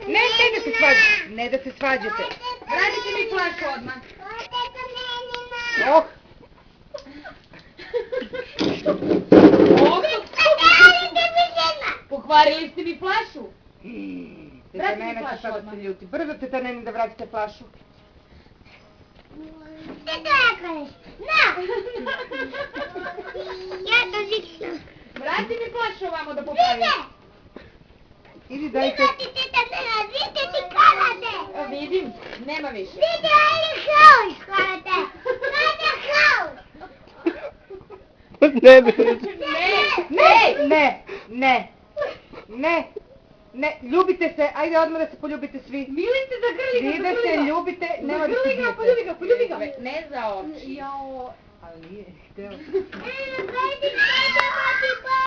Ne da se svađate. Ne da se svađate. Vratite mi flašu odmah. Oh. Pokvarili ste mi flašu. Teta Nena će sada se ljuti. Brzo, teta Nena, da vratite flašu. Vrati mi flašu ovamo da popravim. Idi dajte. Vidim, nema više. Ne, ne, ne, ne, ne, ljubite se, ajde odmah da se poljubite svi. Milite zagrli ga, Vi da se ljubite, nema da se bijete. Poljubi ga. Ne za oči. Ali nije hteo.